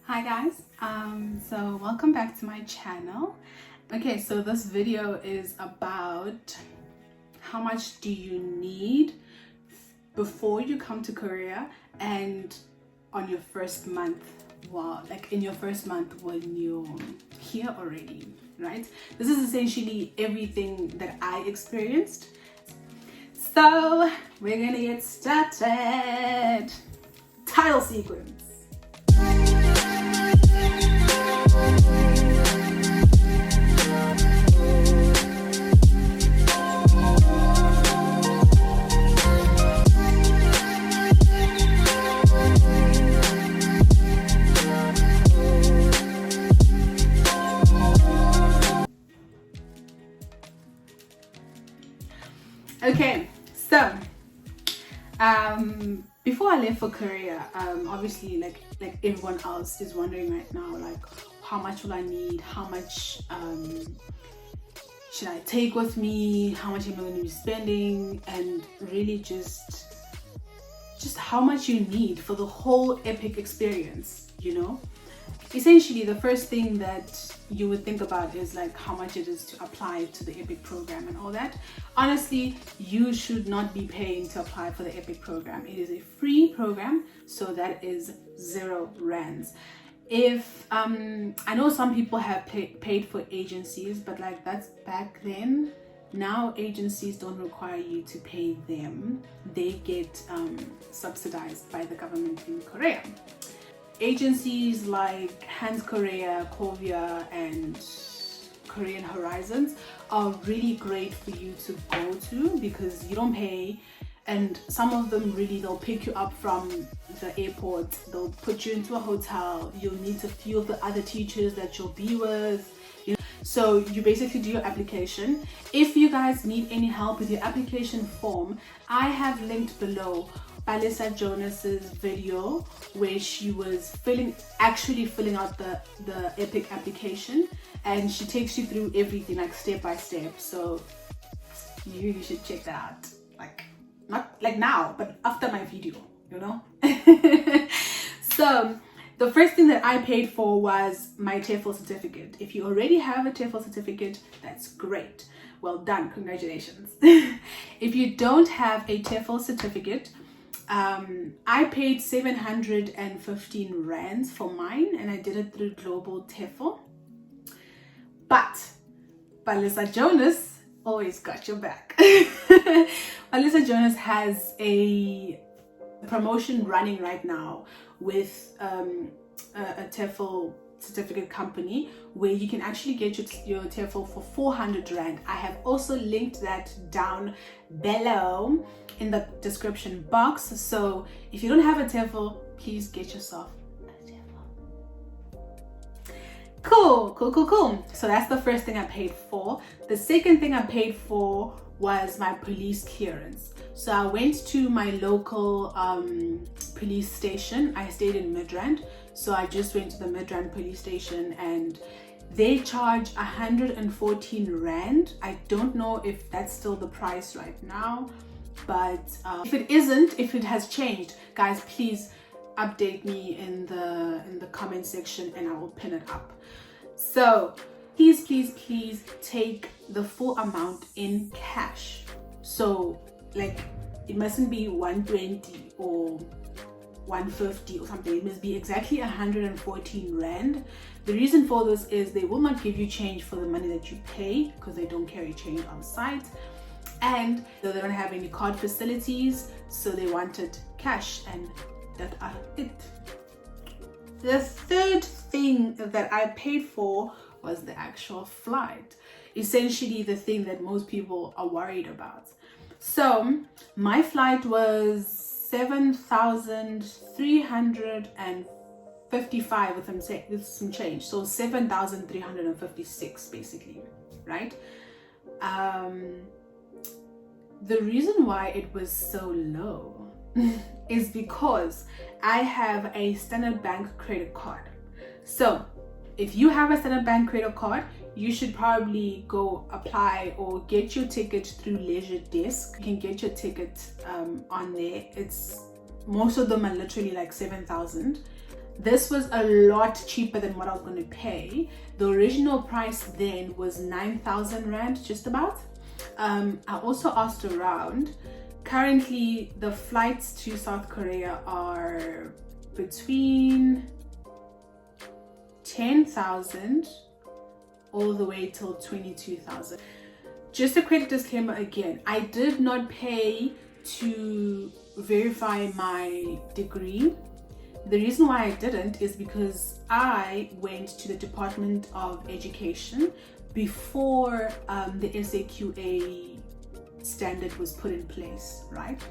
Hi guys, so welcome back to my channel. Okay, so this video is about how much do you need before you come to Korea and on your first month, in your first month when you're here already, right? This is essentially everything that I experienced. So we're gonna get started. Title sequence. Okay, so before I left for Korea, obviously like everyone else is wondering right now, like how much will I need, how much should I take with me, how much am I going to be spending, and really just how much you need for the whole Epik experience, you know. Essentially, the first thing that you would think about is like how much it is to apply to the Epik program and all that. Honestly, you should not be paying to apply for the Epik program. It is a free program, so that is 0 rands. If I know some people have paid for agencies, but like that's back then. Now agencies don't require you to pay them. They get subsidized by the government in Korea. Agencies like Hands Korea, Korea, and Korean Horizons are really great for you to go to because you don't pay, and some of them really, they'll pick you up from the airport, they'll put you into a hotel, you'll need to feel the other teachers that you'll be with, you know? So you basically do your application. If you guys need any help with your application form, I have linked below Alisa Jonas's video where she was actually filling out the Epik application, and she takes you through everything like step by step. So you should check that out, like not like now, but after my video, you know. So the first thing that I paid for was my TFL certificate. If you already have a TFL certificate, that's great, well done, congratulations. If you don't have a TFL certificate, I paid 715 rands for mine, and I did it through Global TEFL. But Alisa Jonas always got your back. Alisa Jonas has a promotion running right now with a TEFL certificate company where you can actually get your TEFL for 400 rand. I have also linked that down below in the description box. So if you don't have a TEFL, please get yourself a TEFL. Cool. So that's the first thing I paid for. The second thing I paid for was my police clearance. So I went to my local police station. I stayed in Midrand, so I just went to the Midrand police station, and they charge 114 rand. I don't know if that's still the price right now, but if it isn't, if it has changed, guys, please update me in the comment section and I will pin it up. So please take the full amount in cash. So like it mustn't be 120 or 150 or something. It must be exactly 114 rand. The reason for this is they will not give you change for the money that you pay because they don't carry change on site, and they don't have any card facilities, so they wanted cash, and that are it. The third thing that I paid for was the actual flight, essentially the thing that most people are worried about. So my flight was 7,355 with some change, so 7,356 basically, right? The reason why it was so low is because I have a Standard Bank credit card. So if you have a Standard Bank credit card, you should probably go apply or get your ticket through Leisure Desk. You can get your ticket on there. Most of them are literally like 7,000. This was a lot cheaper than what I was going to pay. The original price then was 9,000 Rand, just about. I also asked around. Currently, the flights to South Korea are between 10,000 all the way till 22,000. Just a quick disclaimer again, I did not pay to verify my degree. The reason why I didn't is because I went to the Department of Education before the SAQA standard was put in place, right?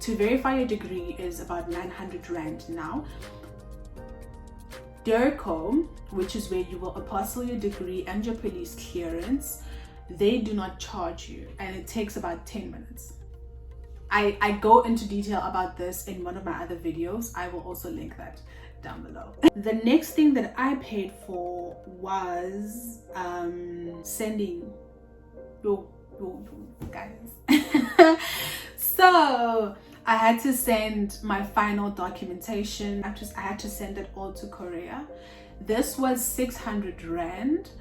To verify a degree is about 900 Rand now. DERCO, which is where you will apostle your degree and your police clearance, they do not charge you, and it takes about 10 minutes. I go into detail about this in one of my other videos. I will also link that down below. The next thing that I paid for was sending guys. So I had to send my final documentation. I had to send it all to Korea. This was 600 Rand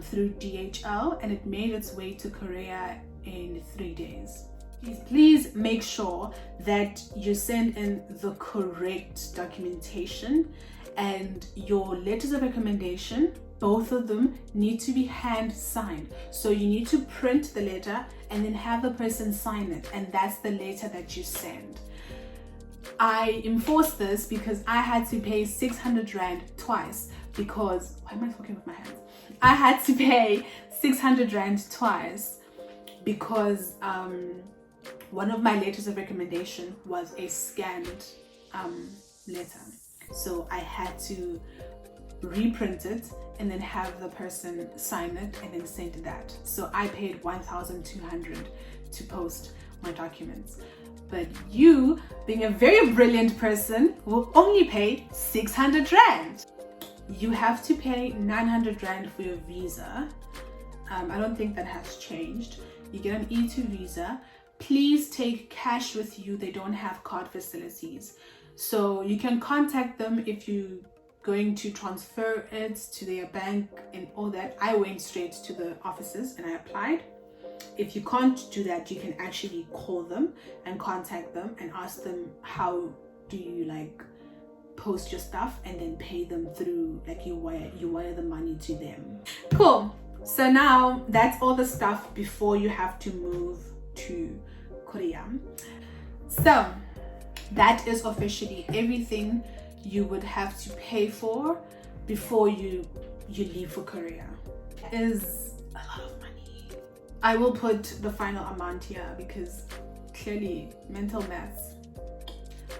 through DHL, and it made its way to Korea in 3 days. Please make sure that you send in the correct documentation, and your letters of recommendation, both of them need to be hand signed. So you need to print the letter and then have the person sign it, and that's the letter that you send. I enforced this because I had to pay 600 Rand twice because, why am I talking with my hands? I had to pay 600 Rand twice because one of my letters of recommendation was a scanned letter. So I had to reprint it and then have the person sign it and then send that. So I paid 1,200 to post my documents. But you, being a very brilliant person, will only pay 600 Rand. You have to pay 900 Rand for your visa. I don't think that has changed. You get an E2 visa. Please take cash with you. They don't have card facilities. So you can contact them if you're going to transfer it to their bank and all that. I went straight to the offices and I applied. If you can't do that, you can actually call them and contact them and ask them how do you post your stuff, and then pay them through you wire the money to them. Cool. So now that's all the stuff before you have to move to Korea. So that is officially everything you would have to pay for before you leave for Korea. It is a lot of money. I will put the final amount here because clearly mental maths,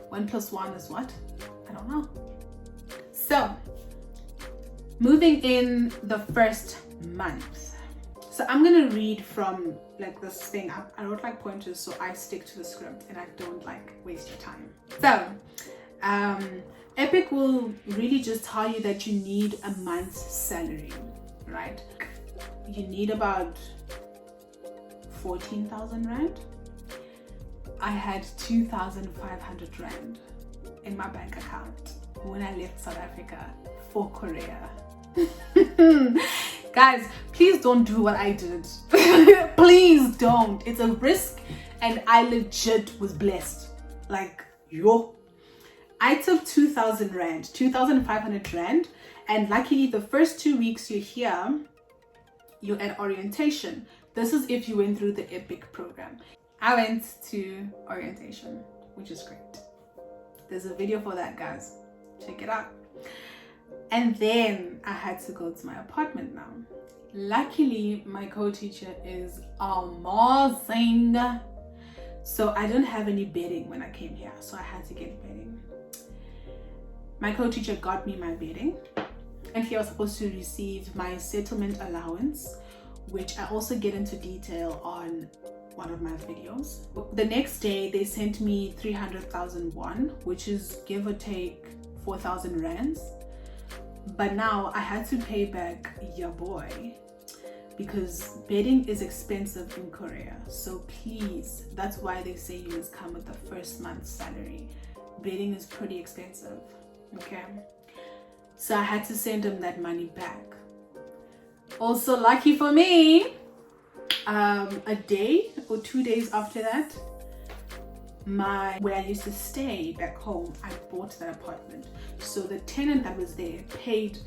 1 + 1 is what? I don't know. So moving in the first month. So I'm gonna read from this thing. I wrote pointers so I stick to the script and I don't waste your time. So Epik will really just tell you that you need a month's salary, right? You need about 14,000 Rand. I had 2,500 Rand in my bank account when I left South Africa for Korea. Guys, please don't do what I did. Please don't. It's a risk, and I legit was blessed. I took 2,000 Rand, 2,500 Rand, and luckily the first 2 weeks you're here, you're at orientation. This is if you went through the Epik program. I went to orientation, which is great. There's a video for that, guys. Check it out. And then I had to go to my apartment now. Luckily, my co-teacher is amazing. So I didn't have any bedding when I came here, so I had to get bedding. My co-teacher got me my bedding, and he was supposed to receive my settlement allowance, which I also get into detail on one of my videos. The next day, they sent me 300,000 won, which is give or take 4,000 rands. But now I had to pay back your boy because bedding is expensive in Korea. So please, that's why they say you must come with the first month's salary. Bedding is pretty expensive. Okay, so I had to send him that money back. Also, lucky for me, a day or 2 days after that, where I used to stay back home, I bought that apartment. So the tenant that was there paid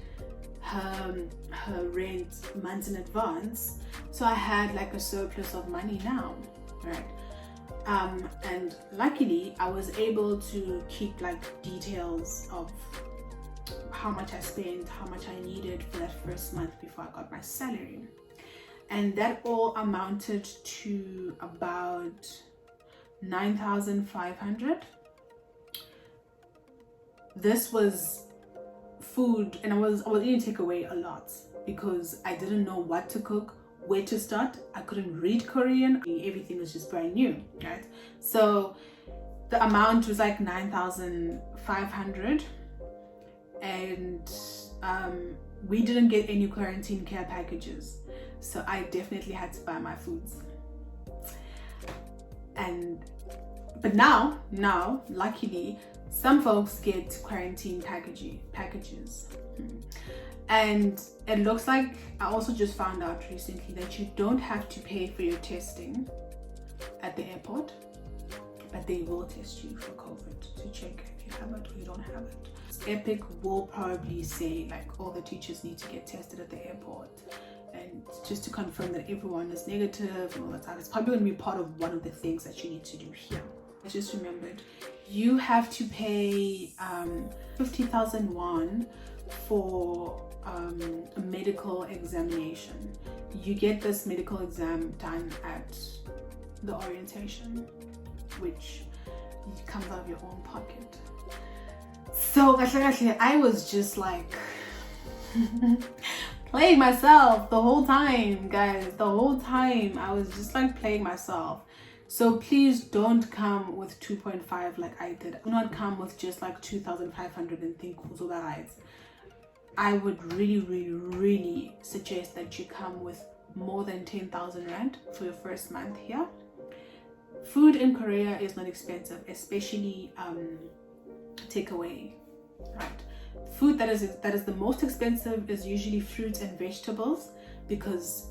her rent months in advance. So I had like a surplus of money now, right? And luckily I was able to keep like details of how much I spent, how much I needed for that first month before I got my salary. And that all amounted to about 9,500. This was food, and I was eating takeaway a lot because I didn't know what to cook, where to start. I couldn't read Korean. Everything was just brand new, right? So the amount was like 9,500, and we didn't get any quarantine care packages, so I definitely had to buy my foods. But now luckily some folks get quarantine packages. And it looks like, I also just found out recently that you don't have to pay for your testing at the airport, but they will test you for COVID to check if you have it or you don't have it. Epik will probably say like all the teachers need to get tested at the airport, and just to confirm that everyone is negative and all that stuff. It's probably going to be part of one of the things that you need to do here. I just remembered, you have to pay 50,000 won for a medical examination. You get this medical exam done at the orientation, which comes out of your own pocket. So I was just like playing myself the whole time, guys. The whole time I was just like playing myself. So please don't come with 2.5 like I did. Do not come with just like 2,500 and think guys. I would really suggest that you come with more than 10,000 rand for your first month here. Food in Korea is not expensive, especially takeaway, right? Food that is the most expensive is usually fruits and vegetables because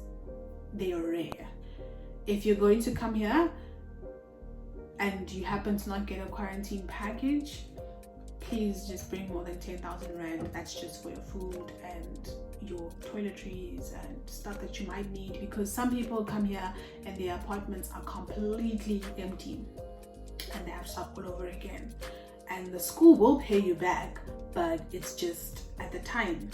they are rare. If you're going to come here and you happen to not get a quarantine package, please just bring more than 10,000 rand. That's just for your food and your toiletries and stuff that you might need, because some people come here and their apartments are completely empty and they have to start all over again. And the school will pay you back, but it's just at the time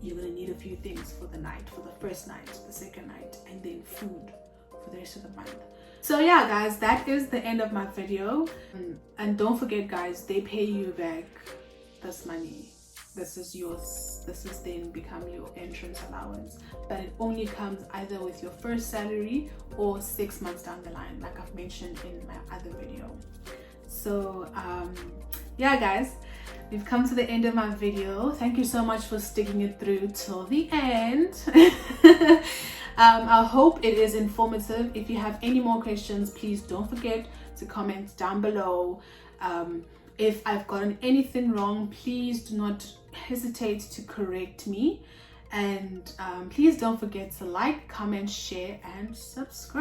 you're gonna need a few things for the night, for the first night, the second night, and then food for the rest of the month. So yeah guys, that is the end of my video. And don't forget guys, they pay you back this money. This is yours. This is then become your entrance allowance, but it only comes either with your first salary or 6 months down the line, like I've mentioned in my other video. So yeah guys, we've come to the end of my video. Thank you so much for sticking it through till the end. I hope it is informative. If you have any more questions, please don't forget to comment down below. If I've gotten anything wrong, please do not hesitate to correct me. And please don't forget to like, comment, share, and subscribe.